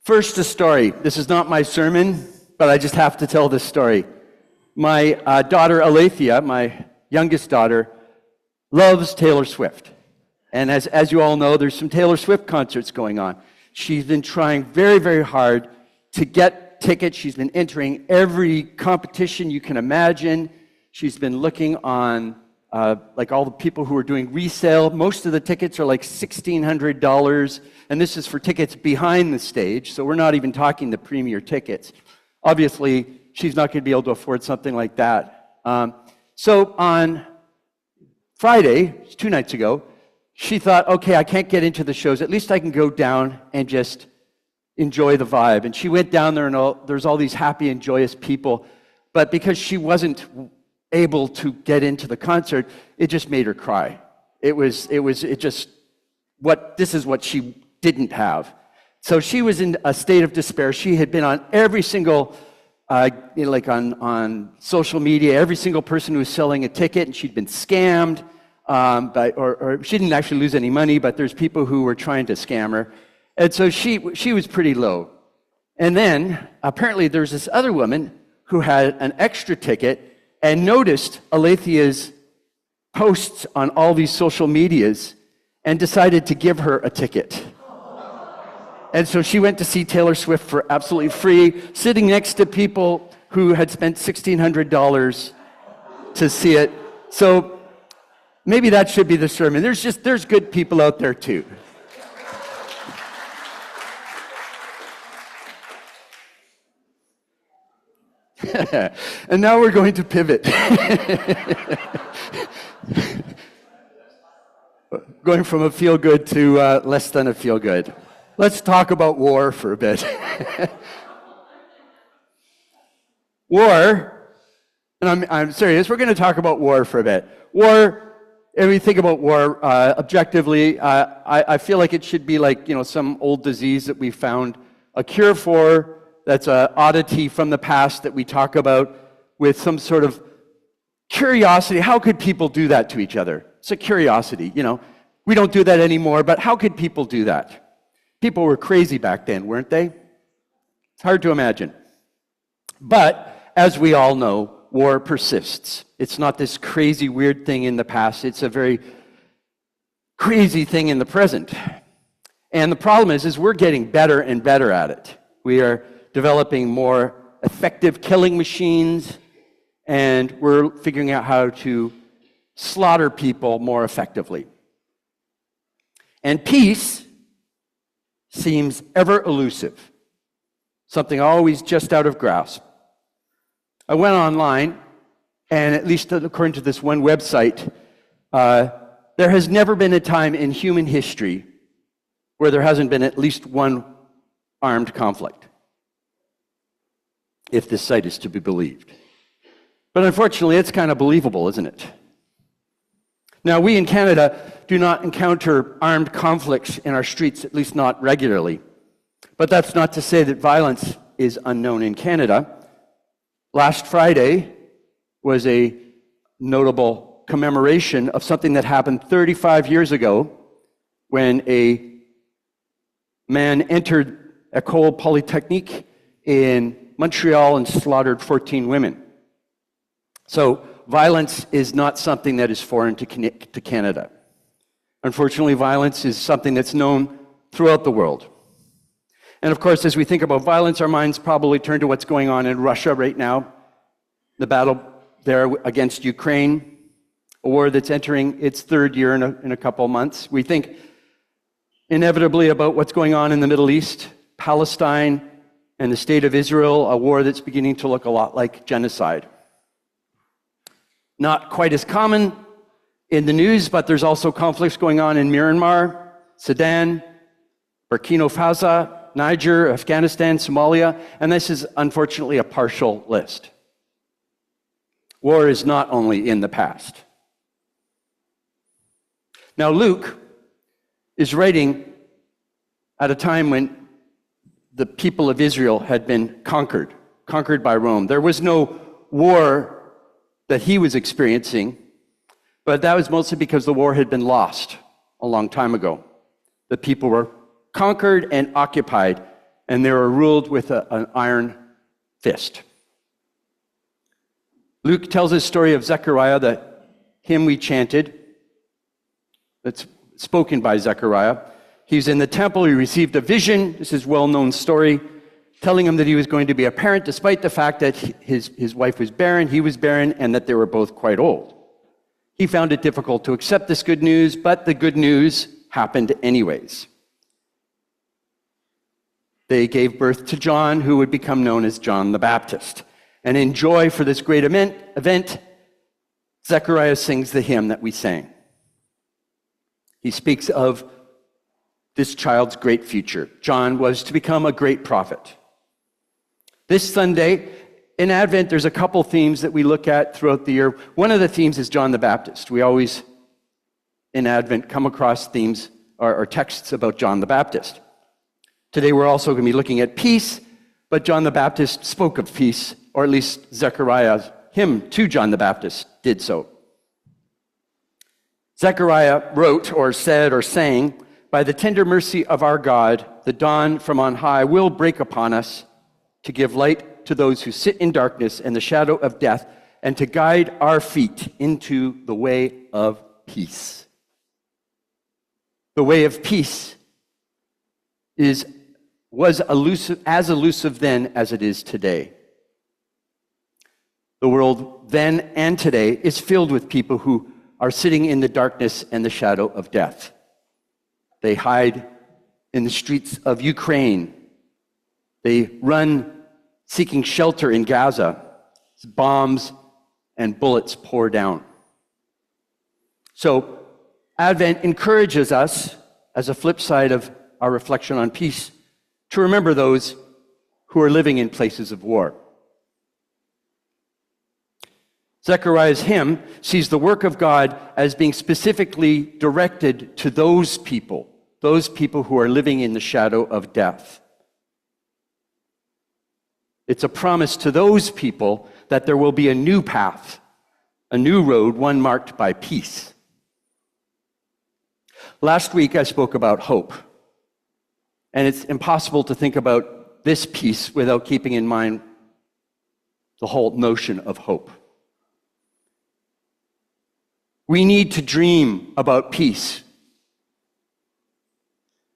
First, a story. This is not my sermon, but I just have to tell this story. My daughter, Alethea, my youngest daughter, loves Taylor Swift. And as you all know, there's some Taylor Swift concerts going on. She's been trying very, very hard to get tickets. She's been entering every competition you can imagine. She's been looking on like all the people who are doing resale. Most of the tickets are like $1,600, and this is for tickets behind the stage, so we're not even talking the premier tickets. Obviously, she's not going to be able to afford something like that. So on Friday, 2 nights ago, she thought, okay, I can't get into the shows. At least I can go down and just enjoy the vibe. And she went down there, and there's all these happy and joyous people. But because she wasn't able to get into the concert, it just made her cry. This is what she didn't have. So she was in a state of despair. She had been on every single, on social media, every single person who was selling a ticket, and she'd been scammed. Or she didn't actually lose any money, but there's people who were trying to scam her. And so she was pretty low. And then, apparently, there's this other woman who had an extra ticket and noticed Alethea's posts on all these social medias and decided to give her a ticket. And so she went to see Taylor Swift for absolutely free, sitting next to people who had spent $1,600 to see it. So maybe that should be the sermon. There's good people out there too. And now we're going to pivot. Going from a feel-good to less than a feel-good. Let's talk about war for a bit. War, and I'm serious, we're going to talk about war for a bit. War, if we think about war objectively, I feel like it should be like, some old disease that we found a cure for. That's an oddity from the past that we talk about with some sort of curiosity. How could people do that to each other? It's a curiosity, We don't do that anymore, but how could people do that? People were crazy back then, weren't they? It's hard to imagine. But, as we all know, war persists. It's not this crazy, weird thing in the past. It's a very crazy thing in the present. And the problem is we're getting better and better at it. We are developing more effective killing machines, and we're figuring out how to slaughter people more effectively. And peace seems ever elusive, something always just out of grasp. I went online, and at least according to this one website, there has never been a time in human history where there hasn't been at least one armed conflict, if this site is to be believed. But unfortunately, it's kind of believable, isn't it? Now, we in Canada do not encounter armed conflicts in our streets, at least not regularly. But that's not to say that violence is unknown in Canada. Last Friday was a notable commemoration of something that happened 35 years ago when a man entered École Polytechnique in Montreal and slaughtered 14 women. So violence is not something that is foreign to Canada. Unfortunately, violence is something that's known throughout the world. And of course, as we think about violence, our minds probably turn to what's going on in Russia right now, the battle there against Ukraine, a war that's entering its third year in a couple months. We think inevitably about what's going on in the Middle East, Palestine, and the state of Israel, a war that's beginning to look a lot like genocide. Not quite as common in the news, but there's also conflicts going on in Myanmar, Sudan, Burkina Faso, Niger, Afghanistan, Somalia, and this is unfortunately a partial list. War is not only in the past. Now, Luke is writing at a time when the people of Israel had been conquered by Rome. There was no war that he was experiencing, but that was mostly because the war had been lost a long time ago. The people were conquered and occupied, and they were ruled with an iron fist. Luke tells his story of Zechariah, the hymn we chanted, that's spoken by Zechariah. He's in the temple, he received a vision, this is a well-known story, telling him that he was going to be a parent despite the fact that his wife was barren, he was barren, and that they were both quite old. He found it difficult to accept this good news, but the good news happened anyways. They gave birth to John, who would become known as John the Baptist. And in joy for this great event, Zechariah sings the hymn that we sang. He speaks of this child's great future. John was to become a great prophet. This Sunday, in Advent, there's a couple themes that we look at throughout the year. One of the themes is John the Baptist. We always, in Advent, come across themes or texts about John the Baptist. Today, we're also going to be looking at peace, but John the Baptist spoke of peace, or at least Zechariah's hymn to John the Baptist did so. Zechariah wrote, or said, or sang, "By the tender mercy of our God, the dawn from on high will break upon us to give light to those who sit in darkness and the shadow of death, and to guide our feet into the way of peace." The way of peace was as elusive then as it is today. The world then and today is filled with people who are sitting in the darkness and the shadow of death. They hide in the streets of Ukraine. They run seeking shelter in Gaza. Bombs and bullets pour down. So Advent encourages us, as a flip side of our reflection on peace, to remember those who are living in places of war. Zechariah's hymn sees the work of God as being specifically directed to those people who are living in the shadow of death. It's a promise to those people that there will be a new path, a new road, one marked by peace. Last week I spoke about hope, and it's impossible to think about this peace without keeping in mind the whole notion of hope. We need to dream about peace.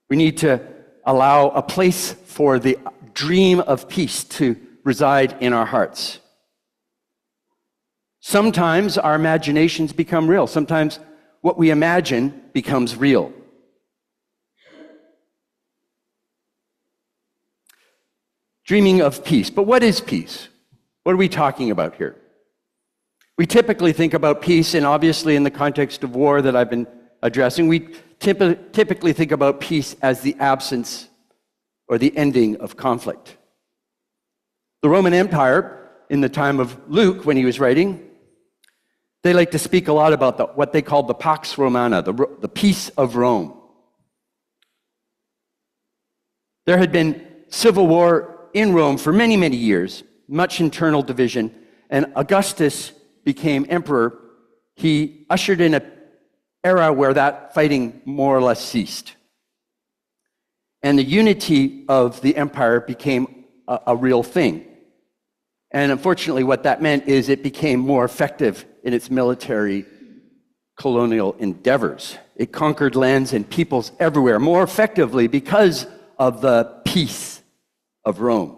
We need to allow a place for the dream of peace to reside in our hearts. Sometimes our imaginations become real. Sometimes what we imagine becomes real. Dreaming of peace. But what is peace? What are we talking about here? We typically think about peace, and obviously in the context of war that I've been addressing, we typically think about peace as the absence or the ending of conflict. The Roman Empire, in the time of Luke, when he was writing, they like to speak a lot about what they called the Pax Romana, the peace of Rome. There had been civil war in Rome for many, many years, much internal division, and Augustus became emperor. He ushered in an era where that fighting more or less ceased. And the unity of the empire became a real thing. And unfortunately, what that meant is it became more effective in its military colonial endeavors. It conquered lands and peoples everywhere more effectively because of the peace of Rome.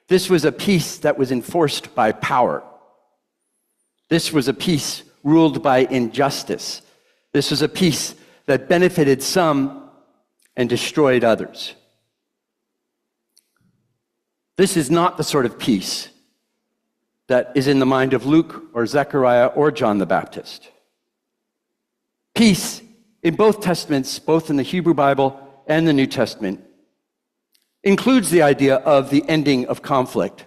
This was a peace that was enforced by power. This was a peace ruled by injustice. This was a peace that benefited some and destroyed others. This is not the sort of peace that is in the mind of Luke or Zechariah or John the Baptist. Peace in both Testaments, both in the Hebrew Bible and the New Testament, includes the idea of the ending of conflict.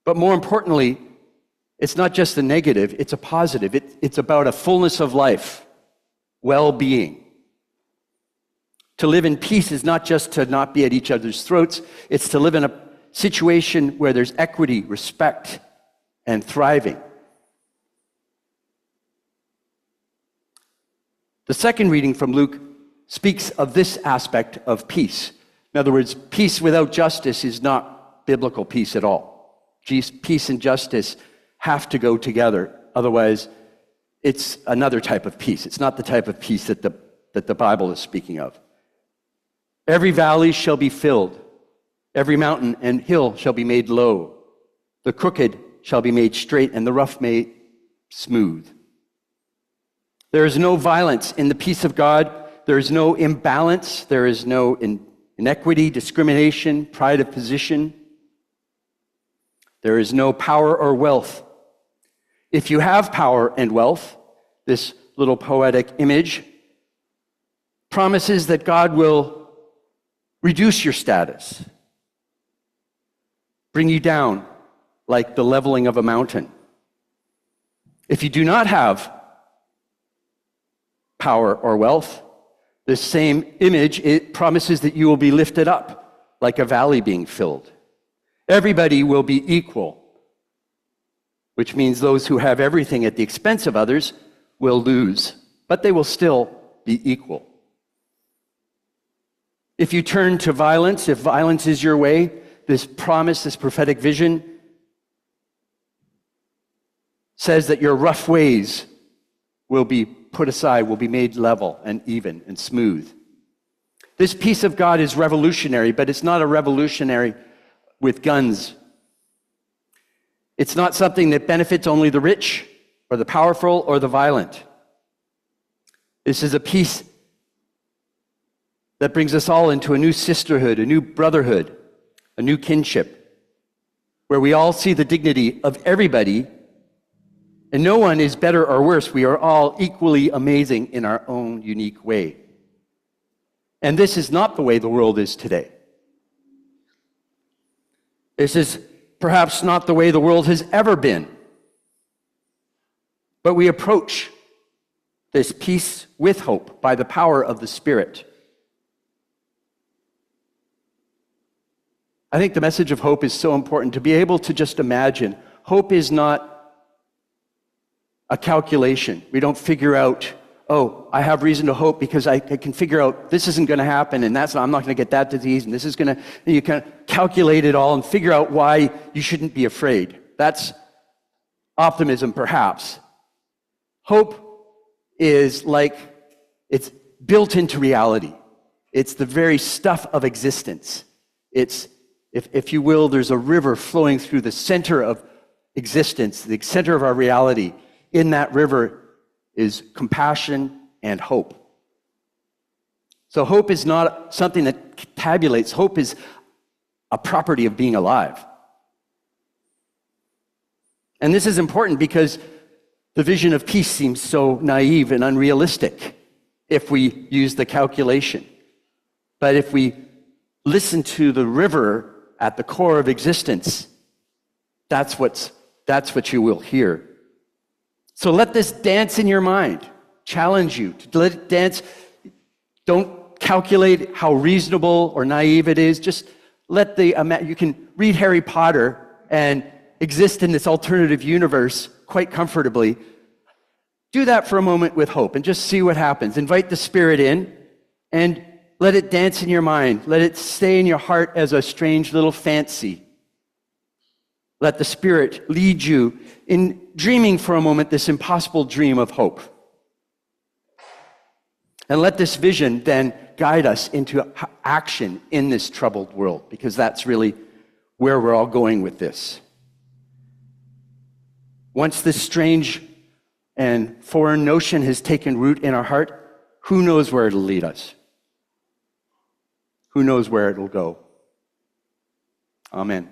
But more importantly, it's not just a negative, it's a positive. It's about a fullness of life, well-being. To live in peace is not just to not be at each other's throats, it's to live in a situation where there's equity, respect, and thriving. The second reading from Luke speaks of this aspect of peace. In other words, peace without justice is not biblical peace at all. Peace and justice have to go together. Otherwise, it's another type of peace. It's not the type of peace that the Bible is speaking of. Every valley shall be filled. Every mountain and hill shall be made low. The crooked shall be made straight, and the rough made smooth. There is no violence in the peace of God. There is no imbalance. There is no inequity, discrimination, pride of position. There is no power or wealth. If you have power and wealth, this little poetic image promises that God will reduce your status, bring you down like the leveling of a mountain. If you do not have power or wealth, this same image, it promises that you will be lifted up like a valley being filled. Everybody will be equal, which means those who have everything at the expense of others will lose, but they will still be equal. If you turn to violence, if violence is your way, this promise, this prophetic vision says that your rough ways will be put aside, will be made level and even and smooth. This peace of God is revolutionary, but it's not a revolutionary with guns. It's not something that benefits only the rich or the powerful or the violent. This is a peace that brings us all into a new sisterhood, a new brotherhood, a new kinship, where we all see the dignity of everybody, and no one is better or worse. We are all equally amazing in our own unique way. And this is not the way the world is today. This is perhaps not the way the world has ever been. But we approach this peace with hope by the power of the Spirit. I think the message of hope is so important to be able to just imagine. Hope is not a calculation. We don't figure out, oh, I have reason to hope because I can figure out this isn't going to happen and I'm not going to get that disease and this is going to, you can calculate it all and figure out why you shouldn't be afraid. That's optimism, perhaps. Hope is like, it's built into reality. It's the very stuff of existence. It's, if you will, there's a river flowing through the center of existence, the center of our reality. In that river is compassion and hope. So hope is not something that tabulates. Hope is a property of being alive. And this is important because the vision of peace seems so naive and unrealistic if we use the calculation. But if we listen to the river at the core of existence, that's what you will hear. So let this dance in your mind, challenge you to let it dance. Don't calculate how reasonable or naive it is. Just let you can read Harry Potter and exist in this alternative universe quite comfortably. Do that for a moment with hope and just see what happens. Invite the Spirit in and let it dance in your mind. Let it stay in your heart as a strange little fancy. Let the Spirit lead you in dreaming for a moment this impossible dream of hope. And let this vision then guide us into action in this troubled world, because that's really where we're all going with this. Once this strange and foreign notion has taken root in our heart, who knows where it'll lead us? Who knows where it'll go? Amen.